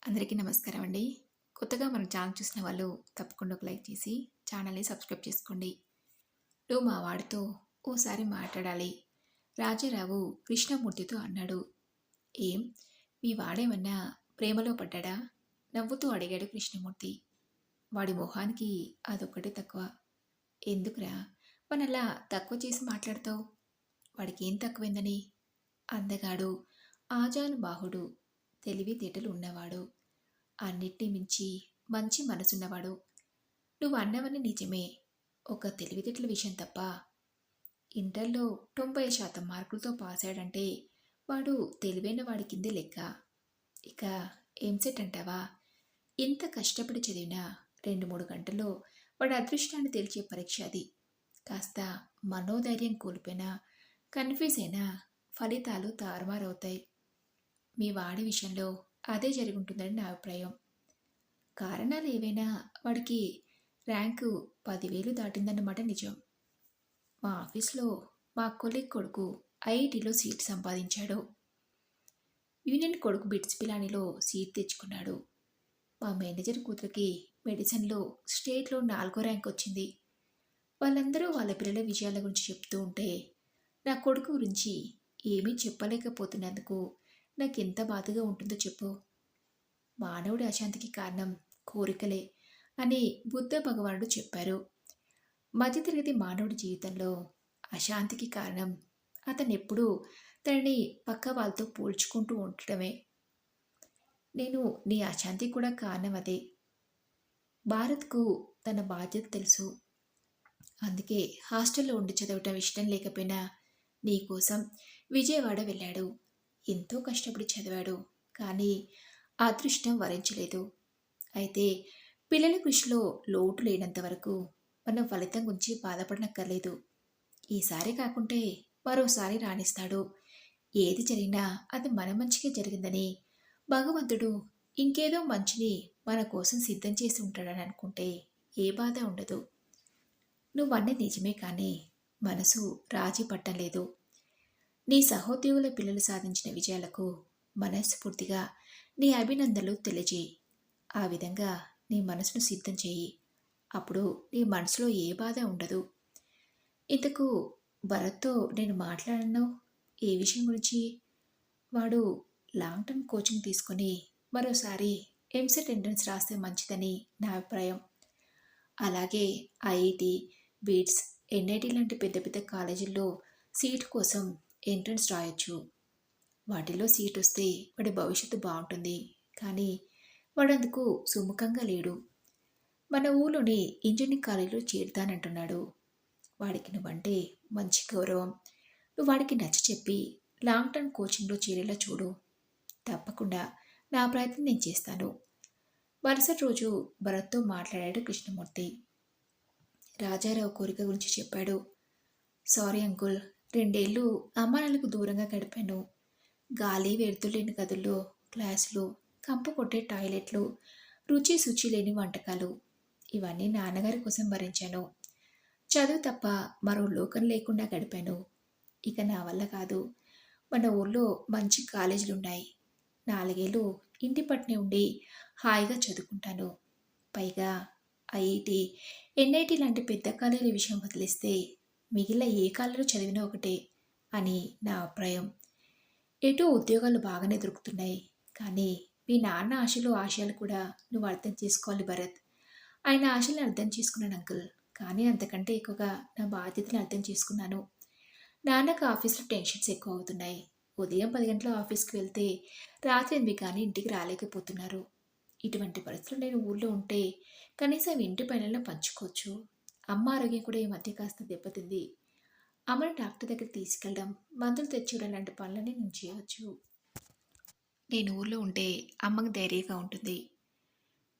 అందరికీ నమస్కారం అండి. కొత్తగా మన ఛానల్ చూసిన వాళ్ళు తప్పకుండా ఒక లైక్ చేసి ఛానల్‌ని సబ్స్క్రైబ్ చేసుకోండి. "నువ్వు మా వాడితో ఓసారి మాట్లాడాలి" రాజారావు కృష్ణమూర్తితో అన్నాడు. "ఏం? మీ వాడేమన్నా ప్రేమలో పడ్డాడా?" నవ్వుతూ అడిగాడు కృష్ణమూర్తి. వాడి మొహానికి అదొక్కటే తక్కువ. "ఎందుకురా వాడినలా తక్కువ చేసి మాట్లాడతావు? వాడికేం తక్కువైందని? అందగాడు, ఆజానుబాహుడు, తెలివితేటలు ఉన్నవాడు. అన్నిటినీ మించి మంచి మనసున్నవాడు. నువ్వు అన్నవన్నీ నిజమే. ఒక తెలివితేటల విషయం తప్ప ఇంటర్‌లో 90% మార్కులతో పాసయ్యాడంటే వాడు తెలివైన వాడి కిందే లెక్క. ఇక ఎంసెట్ అంటావా? ఇంత కష్టపడి చదివినా 2, 3 గంటల్లో వాడి అదృష్టాన్ని తేల్చే పరీక్ష అది. కాస్త మనోధైర్యం కోల్పోయినా, కన్‌ఫ్యూజ్ అయినా ఫలితాలు తారుమారవుతాయి. మీ వాడి విషయంలో అదే జరుగుంటుందని నా అభిప్రాయం. కారణాలు ఏవైనా వాడికి ర్యాంకు 10,000 దాటిందన్నమాట నిజం. మా ఆఫీస్‌లో మా కొలీగ్ కొడుకు ఐఐటీలో సీట్ సంపాదించాడు. యూనియన్ కొడుకు బిట్స్ పిలానీలో సీట్ తెచ్చుకున్నాడు. మా మేనేజర్ కూతురికి మెడిసిన్‌లో స్టేట్‌లో 4వ ర్యాంక్ వచ్చింది. వాళ్ళందరూ వాళ్ళ పిల్లల విజయాల గురించి చెప్తూ ఉంటే నా కొడుకు గురించి ఏమీ చెప్పలేకపోతున్నందుకు నాకెంత బాధగా ఉంటుందో చెప్పు. మానవుడి అశాంతికి కారణం కోరికలే అని బుద్ధ భగవానుడు చెప్పారు. మధ్యతరగతి మానవుడి జీవితంలో అశాంతికి కారణం అతనెప్పుడూ తనని పక్క వాళ్ళతో పోల్చుకుంటూ ఉండటమే. నేను నీ అశాంతికి కూడా కారణం అదే. భారత్‌కు తన బాధ్యత తెలుసు. అందుకే హాస్టల్‌లో ఉండి చదవటం ఇష్టం లేకపోయినా నీకోసం విజయవాడ వెళ్ళాడు. ఎంతో కష్టపడి చదివాడు. కానీ అదృష్టం వరించలేదు. అయితే పిల్లల కృషిలో లోటు లేనంత వరకు మనం ఫలితం గురించి బాధపడనక్కర్లేదు. ఈసారి కాకుంటే మరోసారి రాణిస్తాడు. ఏది జరిగినా అది మన మంచికే జరిగిందని భగవంతుడు ఇంకేదో మంచిని మన కోసం సిద్ధం చేసి ఉంటాడని అనుకుంటే ఏ బాధ ఉండదు. నువ్వన్నది నిజమే కానీ మనసు రాజీ పట్టం లేదు. నీ సహోద్యోగుల పిల్లలు సాధించిన విజయాలకు మనస్ఫూర్తిగా నీ అభినందనలు తెలియజేయి. ఆ విధంగా నీ మనసును సిద్ధం చేయి. అప్పుడు నీ మనసులో ఏ బాధ ఉండదు. ఇంతకు భరత్‌తో నేను మాట్లాడన్నావు. ఏ విషయం గురించి? వాడు లాంగ్ టర్మ్ కోచింగ్ తీసుకొని మరోసారి ఎంసెట్ ఎంట్రన్స్ రాస్తే మంచిదని నా అభిప్రాయం. అలాగే ఐఐటీ, బిట్స్, ఎన్ఐటీ లాంటి పెద్ద పెద్ద కాలేజీల్లో సీటు కోసం ఎంట్రన్స్ రాయొచ్చు. వాటిలో సీట్ వస్తే వాడి భవిష్యత్తు బాగుంటుంది. కానీ వాడందుకు సుముఖంగా లేడు. మన ఊళ్ళోని ఇంజనీరింగ్ కాలేజీలో చేరుతానంటున్నాడు. వాడికి నువ్వంటే మంచి గౌరవం. నువ్వు వాడికి నచ్చ చెప్పి లాంగ్ టర్మ్ కోచింగ్లో చేరేలా చూడు. తప్పకుండా నా ప్రయత్నం నేను చేస్తాను. మరుసటి రోజు భరత్తో మాట్లాడాడు కృష్ణమూర్తి. రాజారావు కోరిక గురించి చెప్పాడు. సారీ అంకుల్, 2 ఏళ్ళు అమ్మానాన్నలకు దూరంగా గడిపాను. గాలి వెలుతురు లేని గదుల్లో క్లాసులు, కంపు కొట్టే టాయిలెట్లు, రుచి శుచి లేని వంటకాలు, ఇవన్నీ నాన్నగారి కోసం భరించాను. చదువు తప్ప మరో లోకం లేకుండా గడిపాను. ఇక నా వల్ల కాదు. మన ఊర్లో మంచి కాలేజీలున్నాయి. 4 ఏళ్ళు ఇంటి పట్టునే ఉండి హాయిగా చదువుకుంటాను. పైగా ఐఐటి, ఎన్ఐటి లాంటి పెద్ద కాలేజీల విషయం వదిలేస్తే మిగిలిన ఏ కాలేజీలో చదివినా ఒకటే అని నా అభిప్రాయం. ఎటో ఉద్యోగాలు బాగానే దొరుకుతున్నాయి. కానీ మీ నాన్న ఆశలు, ఆశయాలు కూడా నువ్వు అర్థం చేసుకోవాలి భరత్. ఆయన ఆశల్ని అర్థం చేసుకున్నాను అంకుల్. కానీ అంతకంటే ఎక్కువగా నా బాధ్యతను అర్థం చేసుకున్నాను. నాన్నకు ఆఫీస్‌లో టెన్షన్స్ ఎక్కువ అవుతున్నాయి. ఉదయం 10 గంటల ఆఫీస్‌కి వెళ్తే రాత్రి 8 కానీ ఇంటికి రాలేకపోతున్నారు. ఇటువంటి పరిస్థితుల్లో నేను ఊళ్ళో ఉంటే కనీసం ఇంటి పనులను పంచుకోవచ్చు. అమ్మ ఆరోగ్యం కూడా ఈ మధ్య కాస్త దెబ్బతింది. అమ్మని డాక్టర్ దగ్గరికి తీసుకెళ్ళడం, మందులు తెచ్చివ్వడం లాంటి పనులని నేను చేయవచ్చు. నేను ఊర్లో ఉంటే అమ్మకి ధైర్యంగా ఉంటుంది.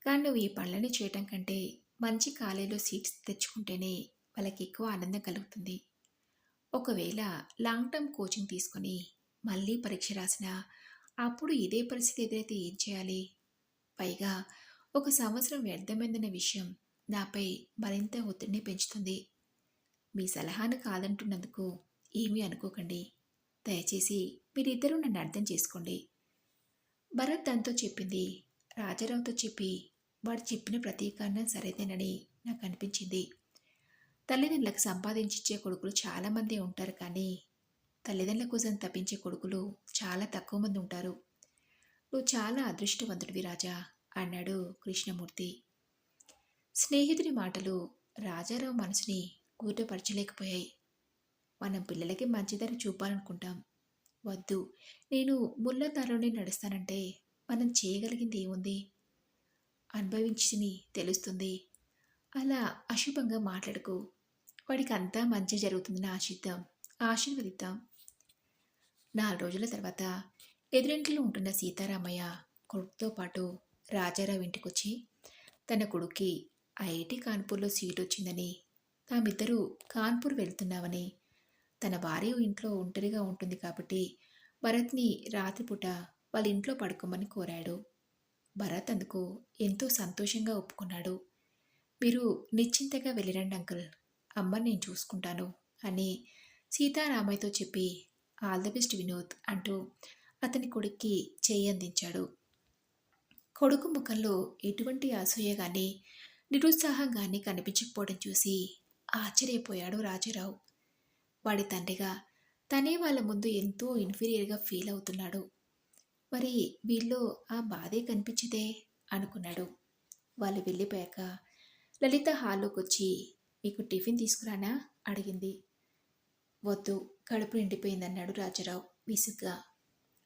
కానీ నువ్వు ఈ పనులన్నీ చేయటం కంటే మంచి కాలేజీలో సీట్స్ తెచ్చుకుంటేనే వాళ్ళకి ఎక్కువ ఆనందం కలుగుతుంది. ఒకవేళ లాంగ్ టర్మ్ కోచింగ్ తీసుకొని మళ్ళీ పరీక్ష రాసినా అప్పుడు ఇదే పరిస్థితి ఎదురైతే ఏం చేయాలి? పైగా 1 సంవత్సరం వ్యర్థమైందన్న విషయం నాపై మరింత ఒత్తిడిని పెంచుతుంది. మీ సలహాను కాదంటున్నందుకు ఏమీ అనుకోకండి. దయచేసి మీరిద్దరూ నన్ను అర్థం చేసుకోండి. భరత్ తనతో చెప్పింది రాజారావుతో చెప్పి వాడు చెప్పిన ప్రతి కారణం సరైనదని నాకు అనిపించింది. తల్లిదండ్రులకు సంపాదించిచ్చే కొడుకులు చాలామంది ఉంటారు, కానీ తల్లిదండ్రుల కోసం తప్పించే కొడుకులు చాలా తక్కువ మంది ఉంటారు. నువ్వు చాలా అదృష్టవంతుడివి రాజా అన్నాడు కృష్ణమూర్తి. స్నేహితుడి మాటలు రాజారావు మనసుని కూటపరచలేకపోయాయి. మనం పిల్లలకి మంచిదారి చూపాలనుకుంటాం. వద్దు, నేను ముళ్ళ దారిలోనే నడుస్తానంటే మనం చేయగలిగింది ఏముంది? అనుభవించి తెలుస్తుంది. అలా అశుభంగా మాట్లాడుకు. వాడికి అంతా మంచి జరుగుతుందని ఆశీర్వదిద్దాం. 4 రోజుల తర్వాత ఎదురింట్లో ఉంటున్న సీతారామయ్య కొడుకుతో పాటు రాజారావు ఇంటికొచ్చి తన కొడుక్కి ఐఐటి కాన్పూర్లో సీట్ వచ్చిందని, తామిద్దరూ కాన్పూర్ వెళ్తున్నామని, తన భార్య ఇంట్లో ఒంటరిగా ఉంటుంది కాబట్టి భరత్ని రాత్రిపూట వాళ్ళ ఇంట్లో పడుకోమని కోరాడు. భరత్ అందుకు ఎంతో సంతోషంగా ఒప్పుకున్నాడు. మీరు నిశ్చింతగా వెళ్ళిరండి అంకుల్, అమ్మని నేను చూసుకుంటాను అని సీతారామయ్యతో చెప్పి ఆల్ ది బెస్ట్ వినోద్ అంటూ అతని కొడుక్కి చేయి అందించాడు. కొడుకు ముఖంలో ఎటువంటి అసూయ కానీ నిరుత్సాహం కానీ కనిపించకపోవడం చూసి ఆశ్చర్యపోయాడు రాజారావు. వాడి తండ్రిగా తనే వాళ్ళ ముందు ఎంతో ఇన్ఫీరియర్గా ఫీల్ అవుతున్నాడు. మరి వీళ్ళు ఆ బాధే కనిపించితే అనుకున్నాడు. వాళ్ళు వెళ్ళిపోయాక లలిత హాల్లోకి వచ్చి మీకు టిఫిన్ తీసుకురానా అడిగింది. వద్దు, కడుపు నిండిపోయిందన్నాడు రాజారావు విసుగ్గా.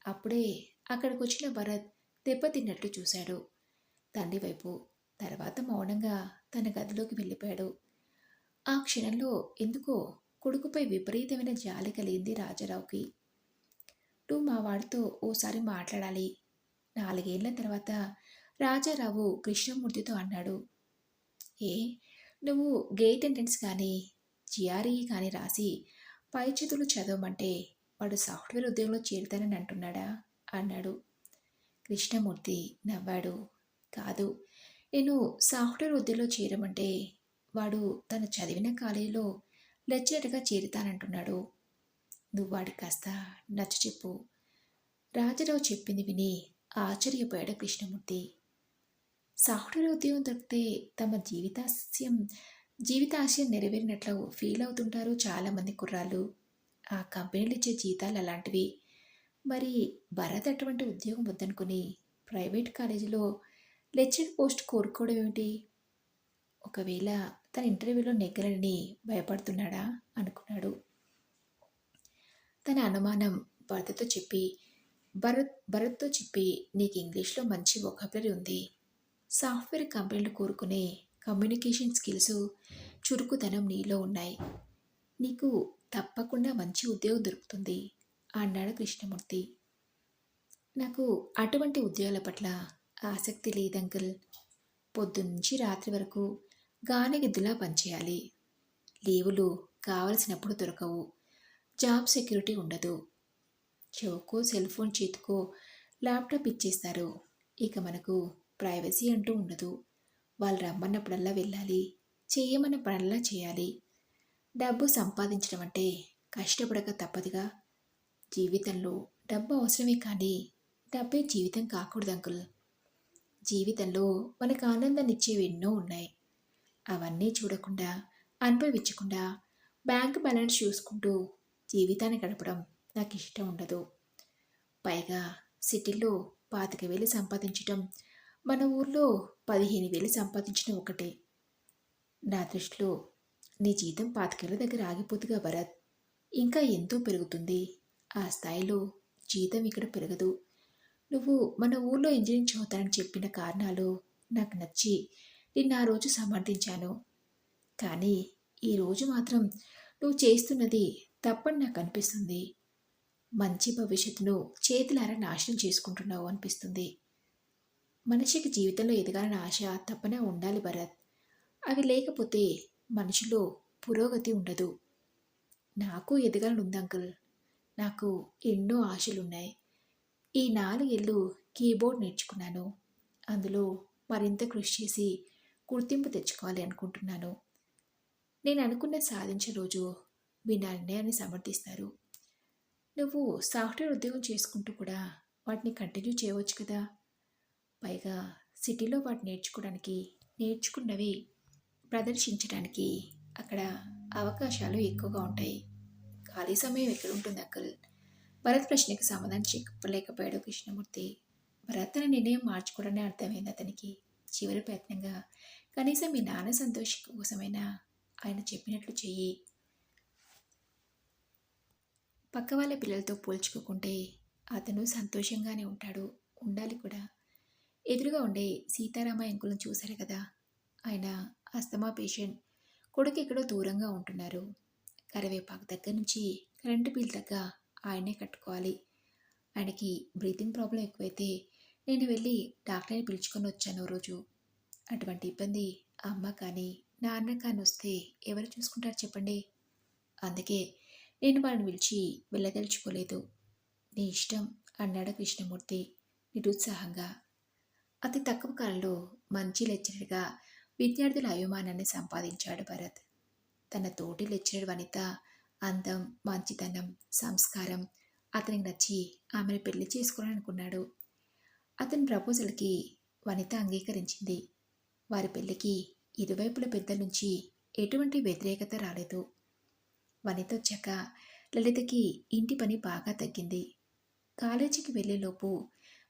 అప్పుడే అక్కడికి వచ్చిన భరత్ దెబ్బతిన్నట్లు చూశాడు తండ్రి వైపు. తర్వాత మౌనంగా తన గదిలోకి వెళ్ళిపోయాడు. ఆ క్షణంలో ఎందుకో కొడుకుపై విపరీతమైన జాలి కలిగింది రాజారావుకి. నువ్వు మా వాడితో ఓసారి మాట్లాడాలి. 4 ఏళ్ల తర్వాత రాజారావు కృష్ణమూర్తితో అన్నాడు. ఏ, నువ్వు గేట్ ఎంట్రన్స్ కానీ జిఆర్ఈ కానీ రాసి పై చదువులు చదవమంటే వాడు సాఫ్ట్వేర్ ఉద్యోగంలో చేరుతానని అంటున్నాడా అన్నాడు. కృష్ణమూర్తి నవ్వాడు. కాదు, నేను సాఫ్ట్వేర్ ఉద్యోగంలో చేరమంటే వాడు తను చదివిన కాలేజీలో లెక్చరర్గా చేరుతానంటున్నాడు. నువ్వు వాడికి కాస్త నచ్చ చెప్పు. రాజారావు చెప్పింది విని ఆశ్చర్యపోయాడు కృష్ణమూర్తి. సాఫ్ట్వేర్ ఉద్యోగం దొరికితే తమ జీవితాశయం నెరవేరినట్లు ఫీల్ అవుతుంటారు చాలామంది కుర్రాళ్ళు. ఆ కంపెనీలు ఇచ్చే జీతాలు అలాంటివి. మరి భరత్ అటువంటి ఉద్యోగం వద్దనుకుని ప్రైవేట్ కాలేజీలో లెక్చరర్ పోస్ట్ కోరుకోవడం ఏమిటి? ఒకవేళ తన ఇంటర్వ్యూలో నెగ్గలని భయపడుతున్నాడా అనుకున్నాడు. తన అనుమానం భరత్తో చెప్పి నీకు ఇంగ్లీష్లో మంచి వొకాబులరీ ఉంది. సాఫ్ట్వేర్ కంపెనీలు కోరుకునే కమ్యూనికేషన్ స్కిల్స్, చురుకుదనం నీలో ఉన్నాయి. నీకు తప్పకుండా మంచి ఉద్యోగం దొరుకుతుంది అన్నాడు కృష్ణమూర్తి. నాకు అటువంటి ఉద్యోగాల పట్ల ఆసక్తి లేదంకుల్. పొద్దున్నుంచి రాత్రి వరకు గానిగిద్దులా పనిచేయాలి. లీవులు కావలసినప్పుడు దొరకవు. జాబ్ సెక్యూరిటీ ఉండదు. చెవుకో సెల్ ఫోన్ చేతికో ల్యాప్టాప్ ఇచ్చేస్తారు. ఇక మనకు ప్రైవసీ అంటూ ఉండదు. వాళ్ళు రమ్మన్నప్పుడల్లా వెళ్ళాలి, చేయమన్న పనల్లా చేయాలి. డబ్బు సంపాదించడం అంటే కష్టపడక తప్పదుగా. జీవితంలో డబ్బు అవసరమే, కానీ డబ్బే జీవితం కాకూడదు అంకుల్. జీవితంలో మనకు ఆనందాన్ని ఇచ్చేవి ఎన్నో ఉన్నాయి. అవన్నీ చూడకుండా, అనుభవించకుండా బ్యాంక్ బ్యాలెన్స్ చూసుకుంటూ జీవితాన్ని గడపడం నాకు ఇష్టం ఉండదు. పైగా సిటీలో 25,000 సంపాదించడం, మన ఊర్లో 15,000 సంపాదించడం ఒకటే. నా దృష్టిలో నీ జీతం 25,000 దగ్గర ఆగిపోతుగా భరత్. ఇంకా ఎంతో పెరుగుతుంది. ఆ స్థాయిలో జీతం ఇక్కడ పెరగదు. నువ్వు మన ఊర్లో ఇంజనీరింగ్ చదువుతానని చెప్పిన కారణాలు నాకు నచ్చి నిన్న ఆ రోజు సమర్థించాను. కానీ ఈరోజు మాత్రం నువ్వు చేస్తున్నది తప్పని నాకు అనిపిస్తుంది. మంచి భవిష్యత్తును చేతులారా నాశనం చేసుకుంటున్నావు అనిపిస్తుంది. మనిషికి జీవితంలో ఎదగాలని ఆశ తప్పన ఉండాలి భరత్. అవి లేకపోతే మనిషిలో పురోగతి ఉండదు. నాకు ఎదగాలని ఉంది అంకుల్. నాకు ఎన్నో ఆశలున్నాయి. ఈ 4 ఏళ్ళు కీబోర్డ్ నేర్చుకున్నాను. అందులో మరింత కృషి చేసి గుర్తింపు తెచ్చుకోవాలి అనుకుంటున్నాను. నేను అనుకున్న సాధించే రోజు మీ నా నిర్ణయాన్ని సమర్థిస్తారు. నువ్వు సాఫ్ట్వేర్ ఉద్యోగం చేసుకుంటూ కూడా వాటిని కంటిన్యూ చేయవచ్చు కదా. పైగా సిటీలో వాటి నేర్చుకున్నవి ప్రదర్శించడానికి అక్కడ అవకాశాలు ఎక్కువగా ఉంటాయి. ఖాళీ సమయం ఎక్కడుంటుంది అంకుల్? భరత్ ప్రశ్నకి సమాధానం చెప్పలేకపోయాడు కృష్ణమూర్తి. భరత్ తన నిర్ణయం మార్చుకోవడమే అర్థమైంది అతనికి. చివరి ప్రయత్నంగా కనీసం మీ నాన్న సంతోషం కోసమైనా ఆయన చెప్పినట్లు చెయ్యి. పక్క వాళ్ళ పిల్లలతో పోల్చుకోకుంటే అతను సంతోషంగానే ఉంటాడు, ఉండాలి కూడా. ఎదురుగా ఉండే సీతారామ అంకుల్ని చూశారు కదా, ఆయన అస్తమా పేషెంట్. కొడుకు ఎక్కడో దూరంగా ఉంటున్నారు. కరివేపాకు దగ్గర నుంచి కరెంటు బిల్ దగ్గర ఆయనే కట్టుకోవాలి. ఆయనకి బ్రీతింగ్ ప్రాబ్లం ఎక్కువైతే నేను వెళ్ళి డాక్టర్ని పిలుచుకొని వచ్చాను రోజు. అటువంటి ఇబ్బంది అమ్మ కానీ నాన్న కానీ వస్తే ఎవరు చూసుకుంటారు చెప్పండి? అందుకే నేను వాళ్ళని పిలిచి వెళ్ళదలుచుకోలేదు. నీ ఇష్టం అన్నాడు కృష్ణమూర్తి నిరుత్సాహంగా. అతి తక్కువ కాలంలో మంచి లెక్చరర్గా విద్యార్థుల అభిమానాన్ని సంపాదించాడు భరత్. తన తోటి లెక్చరర్ వనిత అందం, మంచితనం, సంస్కారం అతనికి నచ్చి ఆమెను పెళ్లి చేసుకోవాలనుకున్నాడు. అతని ప్రపోజల్కి వనిత అంగీకరించింది. వారి పెళ్లికి ఇరువైపుల పెద్దల నుంచి ఎటువంటి వ్యతిరేకత రాలేదు. వనిత వచ్చాక లలితకి ఇంటి పని బాగా తగ్గింది. కాలేజీకి వెళ్ళేలోపు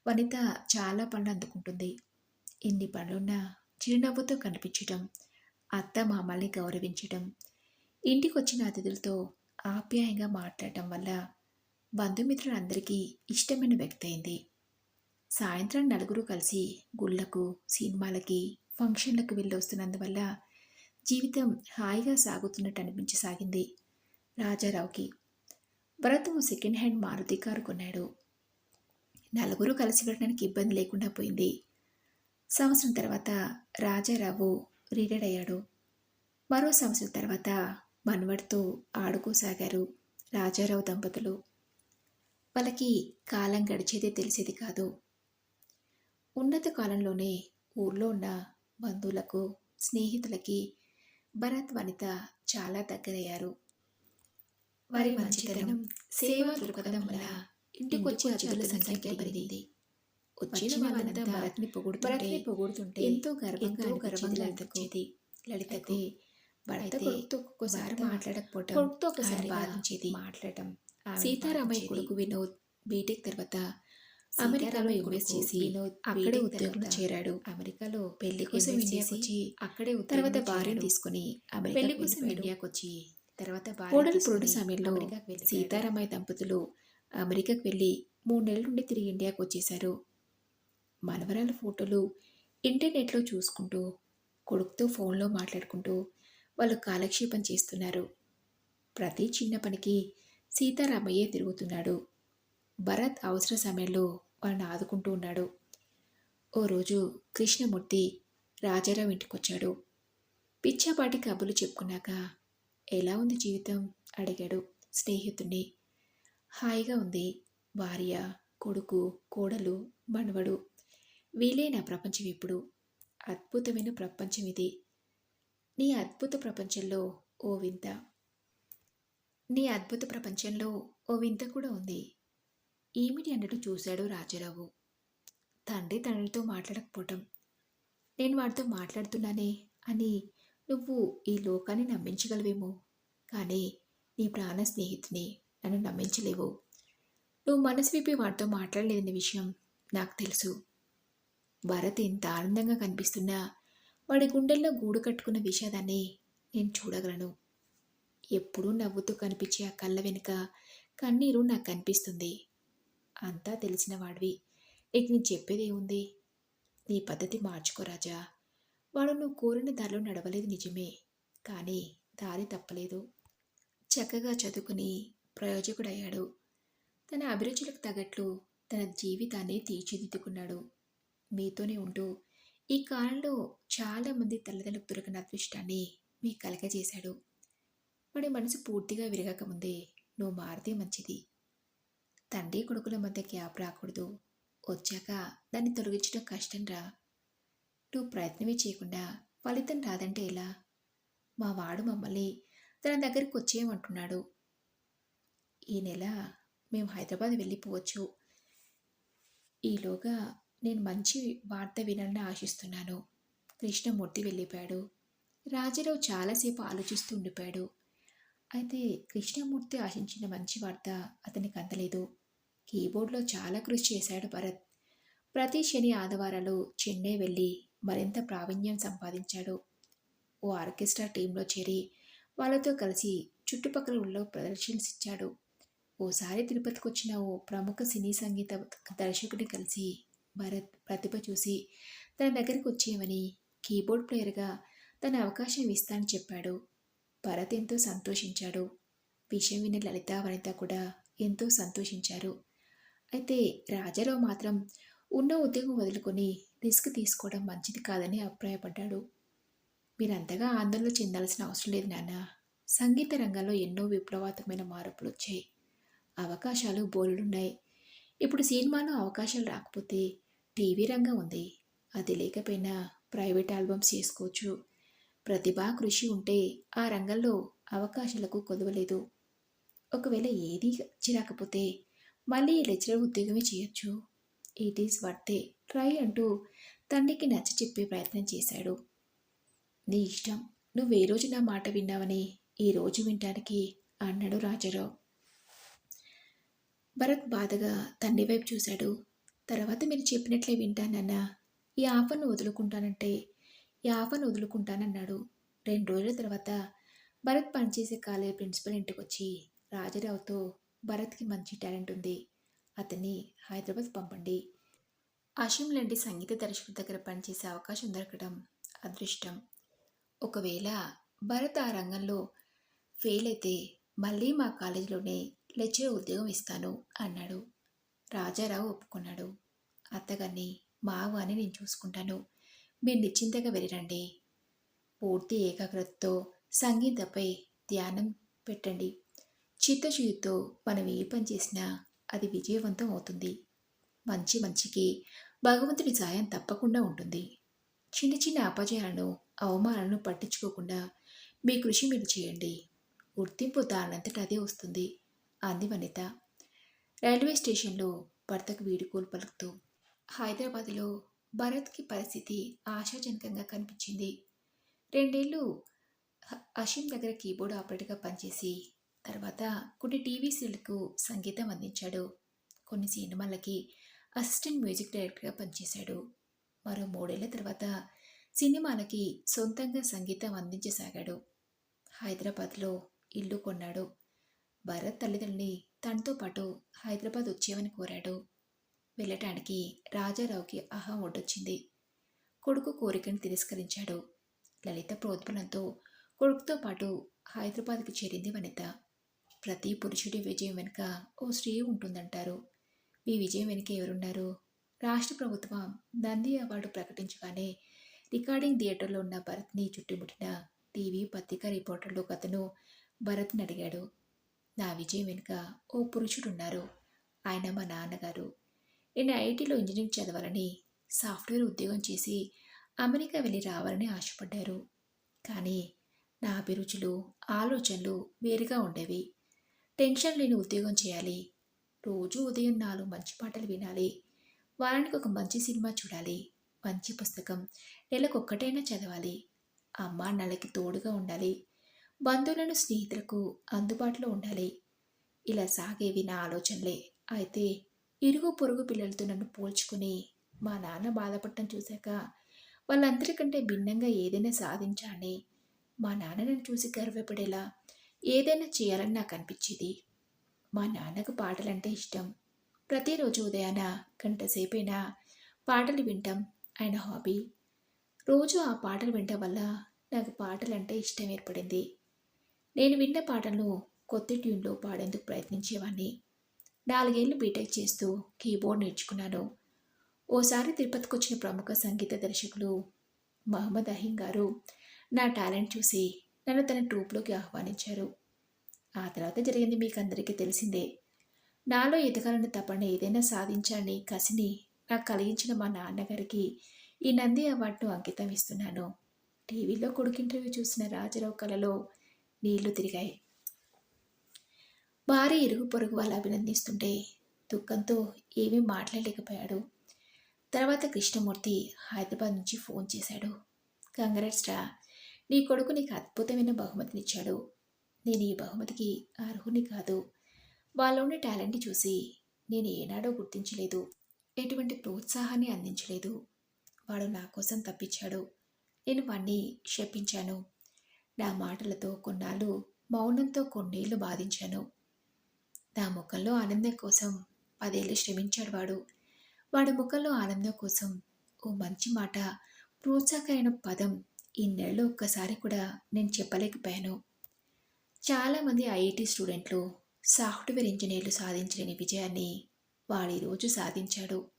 వనిత చాలా పనులు అందుకుంటుంది. ఎన్ని పనులున్నా చిరునవ్వుతో కనిపించటం, అత్త మామల్ని గౌరవించటం, ఇంటికి వచ్చిన అతిథులతో ఆప్యాయంగా మాట్లాడటం వల్ల బంధుమిత్రులందరికీ ఇష్టమైన వ్యక్తి అయింది. సాయంత్రం నలుగురు కలిసి గుళ్ళకు, సినిమాలకి, ఫంక్షన్లకు వెళ్ళి వస్తున్నందువల్ల జీవితం హాయిగా సాగుతున్నట్టు అనిపించసాగింది రాజారావుకి. Bharat second hand Maruti car కొన్నాడు. నలుగురు కలిసి వెళ్ళడానికి ఇబ్బంది లేకుండా పోయింది. సంవత్సరం తర్వాత రాజారావు రిటైర్డ్ అయ్యాడు. మరో సంవత్సరం తర్వాత మనవడితో ఆడుకోసాగారు రాజారావు దంపతులు. వాళ్ళకి కాలం గడిచేదే తెలిసేది కాదు. ఉన్నత కాలంలోనే ఊర్లో ఉన్న బంధువులకు, స్నేహితులకి భరత్, వనిత చాలా దగ్గరయ్యారు. వారి మంచితనం, సేవా దృక్పథం వల్ల ఇంటికి వచ్చే అతిథుల సంఖ్య పెరిగింది. వచ్చిన వాళ్ళంతా భరత్ని పొగుడుతుంటే ఎంతో గర్వంగా అనిపించేది లలితకి. భర్త కొడుకుతో ఒక్కొక్కసారి మాట్లాడకపోవటం, కొడుకుతో ఒకసారి బాధించేది. మాట్లాడటం సీతారామయ్య కొడుకు వినోద్ బీటెక్ తర్వాత అమెరికాలో ఇన్వెస్ట్ చేసి అక్కడే ఉద్యోగంలో చేరాడు. అమెరికాలో పెళ్లి కోసం ఇండియాకి వచ్చి అక్కడే తర్వాత భార్యను తీసుకుని పెళ్లి కోసం ఇండియాకి వచ్చి తర్వాత కోడలు పురుడు సమయంలో సీతారామయ్య దంపతులు అమెరికాకు వెళ్ళి 3 నెలల నుండి తిరిగి ఇండియాకు వచ్చేశారు. మనవరాల ఫోటోలు ఇంటర్నెట్లో చూసుకుంటూ, కొడుకుతో ఫోన్లో మాట్లాడుకుంటూ వాళ్ళు కాలక్షేపం చేస్తున్నారు. ప్రతి చిన్న పనికి సీతారామయ్యే తిరుగుతున్నాడు. భరత్ అవసర సమయంలో వాళ్ళని ఆదుకుంటూ ఉన్నాడు. ఓ రోజు కృష్ణమూర్తి రాజారావు ఇంటికొచ్చాడు. పిచ్చాపాటి కబుర్లు చెప్పుకున్నాక ఎలా ఉంది జీవితం అడిగాడు స్నేహితుణ్ణి. హాయిగా ఉంది. భార్య, కొడుకు, కోడలు, మనవడు, వీలే నా ప్రపంచం. ఇప్పుడు అద్భుతమైన ప్రపంచం ఇది. నీ అద్భుత ప్రపంచంలో ఓ వింత కూడా ఉంది. ఏమిటి అన్నట్టు చూశాడు రాజారావు. తండ్రి తండ్రితో మాట్లాడకపోవటం. నేను వాడితో మాట్లాడుతున్నానే అని నువ్వు ఈ లోకాన్ని నమ్మించగలవేమో, కానీ నీ ప్రాణ స్నేహితుని నన్ను నమ్మించలేవు. నువ్వు మనసు విప్పి వాడితో మాట్లాడలేదనే విషయం నాకు తెలుసు. భరత్ ఎంత ఆనందంగా కనిపిస్తున్నా వాడి గుండెల్లో గూడు కట్టుకున్న విషాదాన్ని నేను చూడగలను. ఎప్పుడూ నవ్వుతూ కనిపించే ఆ కళ్ళ వెనుక కన్నీరు నాకు కనిపిస్తుంది. అంతా తెలిసిన వాడివి, నీకు నేను చెప్పేదేముంది? నీ పద్ధతి మార్చుకో రాజా. వాడు నువ్వు కోరిన దారిలో నడవలేదు నిజమే, కానీ దారి తప్పలేదు. చక్కగా చదువుకుని ప్రయోజకుడయ్యాడు. తన అభిరుచులకు తగ్గట్లు తన జీవితాన్ని తీర్చిదిద్దుకున్నాడు. మీతోనే ఉంటూ ఈ కాలంలో చాలామంది తల్లిదండ్రులకు దొరికిన అదృష్టాన్ని మీకు కలగజేశాడు. వాడి మనసు పూర్తిగా విరగకముందే నువ్వు మారితే మంచిది. తండ్రి కొడుకుల మధ్య గ్యాప్ రాకూడదు. వచ్చాక దాన్ని తొలగించడం కష్టం రా. నువ్వు ప్రయత్నమే చేయకుండా ఫలితం రాదంటే ఎలా? మా వాడు మమ్మల్ని తన దగ్గరికి వచ్చేయమంటున్నాడు. ఈ నెల మేము హైదరాబాద్ వెళ్ళిపోవచ్చు. ఈలోగా నేను మంచి వార్త వినాలని ఆశిస్తున్నాను. కృష్ణమూర్తి వెళ్ళిపోయాడు. రాజారావు చాలాసేపు ఆలోచిస్తూ ఉండిపోయాడు. అయితే కృష్ణమూర్తి ఆశించిన మంచి వార్త అతనికి అందలేదు. కీబోర్డ్లో చాలా కృషి చేశాడు భరత్. ప్రతి శని ఆదివారాలు చెన్నై వెళ్ళి మరింత ప్రావీణ్యం సంపాదించాడు. ఓ ఆర్కెస్ట్రా టీంలో చేరి వాళ్ళతో కలిసి చుట్టుపక్కల ఊళ్ళో ప్రదర్శనలిచ్చాడు. ఓసారి తిరుపతికి వచ్చిన ఓ ప్రముఖ సినీ సంగీత దర్శకుడిని కలిసి భరత్ ప్రతిభ చూసి తన దగ్గరికి వచ్చేయమని కీబోర్డ్ ప్లేయర్గా తన అవకాశం ఇస్తానని చెప్పాడు. భరత్ ఎంతో సంతోషించాడు. విషయం విన్న లలిత వనిత కూడా ఎంతో సంతోషించారు. అయితే రాజారావు మాత్రం ఉన్న ఉద్యోగం వదులుకొని రిస్క్ తీసుకోవడం మంచిది కాదని అభిప్రాయపడ్డాడు. మీరంతగా ఆందోళన చెందాల్సిన అవసరం లేదు నాన్న. సంగీత రంగంలో ఎన్నో విప్లవాత్మకమైన మార్పులు వచ్చాయి. అవకాశాలు బోలెడున్నాయి. ఇప్పుడు సినిమాలో అవకాశాలు రాకపోతే టీవీ రంగం ఉంది. అది లేకపోయినా ప్రైవేట్ ఆల్బమ్స్ చేసుకోవచ్చు. ప్రతిభ కృషి ఉంటే ఆ రంగంలో అవకాశాలకు కొదవలేదు. ఒకవేళ ఏదీ చిరాకపోతే మళ్ళీ లెక్చరర్ ఉద్యోగమే చేయొచ్చు. ఇట్ ఈస్ వర్తే ట్రై అంటూ తండ్రికి నచ్చ చెప్పే ప్రయత్నం చేశాడు. నీ ఇష్టం. నువ్వు ఏ రోజు నా మాట విన్నావని ఈ రోజు వినటానికి అన్నాడు రాజారావు. భరత్ బాధగా తండ్రి వైపు చూశాడు. తర్వాత మీరు చెప్పినట్లే వింటానన్నా. ఈ ఆఫర్ను వదులుకుంటానంటే ఈ ఆఫర్ను వదులుకుంటానన్నాడు. 2 రోజుల తర్వాత భరత్ పనిచేసే కాలేజ్ ప్రిన్సిపల్ ఇంటికి వచ్చి రాజారావుతో భరత్కి మంచి టాలెంట్ ఉంది, అతన్ని హైదరాబాద్ పంపండి. అషిం లాంటి సంగీత దర్శకుడి దగ్గర పనిచేసే అవకాశం దొరకడం అదృష్టం. ఒకవేళ భరత్ ఆ రంగంలో ఫెయిల్ అయితే మళ్ళీ మా కాలేజీలోనే లెక్చరర్ ఉద్యోగం ఇస్తాను అన్నాడు. రాజారావు ఒప్పుకున్నాడు. అత్తగారిని మావ అని నేను చూసుకుంటాను, మీరు నిశ్చింతగా వెళ్ళిరండి. పూర్తి ఏకాగ్రతతో సంగీతంపై ధ్యానం పెట్టండి. చిత్తశుద్ధితో మనం ఏ పని చేసినా అది విజయవంతం అవుతుంది. మంచికి భగవంతుడి సాయం తప్పకుండా ఉంటుంది. చిన్న చిన్న అపజయాలను అవమానాలను పట్టించుకోకుండా మీ కృషి మీరు చేయండి. గుర్తింపు దానంతట అదే వస్తుంది అంది వనిత. రైల్వే స్టేషన్లో భర్తకు వీడుకోలు పలుకుతూ. హైదరాబాదులో భరత్కి పరిస్థితి ఆశాజనకంగా కనిపించింది. 2 ఏళ్ళు అషిం దగ్గర కీబోర్డ్ ఆపరేటర్గా పనిచేసి తర్వాత కొన్ని టీవీ సీరియల్కు సంగీతం అందించాడు. కొన్ని సినిమాలకి అసిస్టెంట్ మ్యూజిక్ డైరెక్టర్గా పనిచేశాడు. మరో 3 ఏళ్ల తర్వాత సినిమాలకి సొంతంగా సంగీతం అందించసాగాడు. హైదరాబాద్లో ఇల్లు కొన్నాడు. భరత్ తల్లిదండ్రుల్ని తనతో పాటు హైదరాబాద్ వచ్చేవని కోరాడు. వెళ్ళటానికి రాజారావుకి అహం ఒడ్డొచ్చింది. కొడుకు కోరికను తిరస్కరించాడు. లలిత ప్రోద్బలంతో కొడుకుతో పాటు హైదరాబాద్కి చేరింది వనిత. ప్రతి పురుషుడి విజయం వెనుక ఓ స్త్రీ ఉంటుందంటారు. ఈ విజయం వెనుక ఎవరున్నారు? రాష్ట్ర ప్రభుత్వం నంది అవార్డు ప్రకటించగానే రికార్డింగ్ థియేటర్లో ఉన్న భరత్ని చుట్టుముట్టిన టీవీ పత్రికా రిపోర్టర్లు అతను భరత్ని అడిగాడు. నా విజయం వెనుక ఓ పురుషుడున్నారు. ఆయన మా నాన్నగారు. నేను ఐటీలో ఇంజనీరింగ్ చదవాలని, సాఫ్ట్వేర్ ఉద్యోగం చేసి అమెరికా వెళ్ళి రావాలని ఆశపడ్డారు. కానీ నా అభిరుచులు ఆలోచనలు వేరుగా ఉండేవి. టెన్షన్ లేని ఉద్యోగం చేయాలి, రోజు ఉదయం 4 మంచి పాటలు వినాలి, వారానికి ఒక మంచి సినిమా చూడాలి, మంచి పుస్తకం నెలకొక్కటైనా చదవాలి, అమ్మా నాన్నలకి తోడుగా ఉండాలి, బంధువులను స్నేహితులకు అందుబాటులో ఉండాలి. ఇలా సాగేవి నా ఆలోచనలే. అయితే ఇరుగు పొరుగు పిల్లలతో నన్ను పోల్చుకుని మా నాన్న బాధపడటం చూశాక వాళ్ళందరికంటే భిన్నంగా ఏదైనా సాధించాలని, మా నాన్న నన్ను చూసి గర్వపడేలా ఏదైనా చేయాలని నాకు అనిపించేది. మా నాన్నకు పాటలంటే ఇష్టం. ప్రతిరోజు ఉదయాన గంట సేపైనా పాటలు వింటాం ఆయన హాబీ. రోజు ఆ పాటలు వినటం వల్ల నాకు పాటలంటే ఇష్టం ఏర్పడింది. నేను విన్న పాటలను కొత్త ట్యూన్లో పాడేందుకు ప్రయత్నించేవాడిని. 4 ఏళ్ళు బీటెక్ చేస్తూ కీబోర్డ్ నేర్చుకున్నాను. ఓసారి తిరుపతికి వచ్చిన ప్రముఖ సంగీత దర్శకులు మహమ్మద్ అహీం గారు నా టాలెంట్ చూసి నన్ను తన ట్రూప్లోకి ఆహ్వానించారు. ఆ తర్వాత జరిగింది మీకు అందరికీ తెలిసిందే. నాలో ఎదగాలని తపన, ఏదైనా సాధించాలని కసిని నాకు కలిగించిన మా నాన్నగారికి ఈ నంది అవార్డును అంకితం ఇస్తున్నాను. టీవీలో కొడుకు ఇంటర్వ్యూ చూసిన రాజారావు కలలో నీళ్లు తిరిగాయి. భార్య ఇరుగు పొరుగు వాళ్ళు అభినందిస్తుంటే దుఃఖంతో ఏమీ మాట్లాడలేకపోయాడు. తర్వాత కృష్ణమూర్తి హైదరాబాద్ నుంచి ఫోన్ చేశాడు. కంగ్రాట్స్ రా, నీ కొడుకు నీకు అద్భుతమైన బహుమతినిచ్చాడు. నేను ఈ బహుమతికి అర్హుని కాదు. వాళ్ళలోని టాలెంట్ చూసి నేను ఏనాడో గుర్తించలేదు, ఎటువంటి ప్రోత్సాహాన్ని అందించలేదు. వాడు నా కోసం తప్పించాడు. నేను వాణ్ణి శపించాను. నా మాటలతో కొన్నాళ్ళు, మౌనంతో కొన్నేళ్లు బాధించాను. నా ముఖంలో ఆనందం కోసం 10 ఏళ్ళు శ్రమించాడు వాడు. వాడి ముఖంలో ఆనందం కోసం ఓ మంచి మాట, ప్రోత్సాహకరమైన పదం ఇన్నేళ్ళు ఒక్కసారి కూడా నేను చెప్పలేకపోయాను. చాలామంది ఐఐటి స్టూడెంట్లు, సాఫ్ట్వేర్ ఇంజనీర్లు సాధించలేని విజయాన్ని వాడు ఈరోజు సాధించాడు.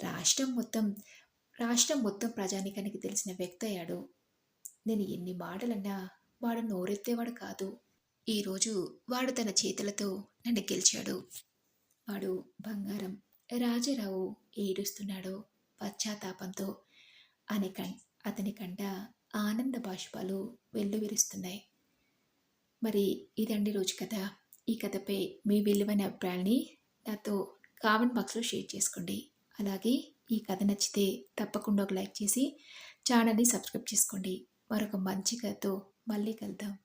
రాష్ట్రం మొత్తం రాష్ట్రం మొత్తం ప్రజానికానికి తెలిసిన వ్యక్తి అయ్యాడు. నేను ఎన్ని మాటలన్నా వాడు నోరెత్తేవాడు కాదు. ఈరోజు వాడు తన చేతులతో నన్ను గెలిచాడు. వాడు బంగారం. రాజారావు ఏడుస్తున్నాడు పశ్చాత్తాపంతో. అని అతని కంట ఆనంద బాష్పాలు వెల్లువిరుస్తున్నాయి. మరి ఇదండి రోజు కథ. ఈ కథపై మీ విలువైన అభిప్రాయాల్ని నాతో కామెంట్ బాక్స్లో షేర్ చేసుకోండి. అలాగే ఈ కథ నచ్చితే తప్పకుండా ఒక లైక్ చేసి ఛానల్ని సబ్స్క్రైబ్ చేసుకోండి. మరొక మంచి కథతో మళ్ళీ కలుద్దాం.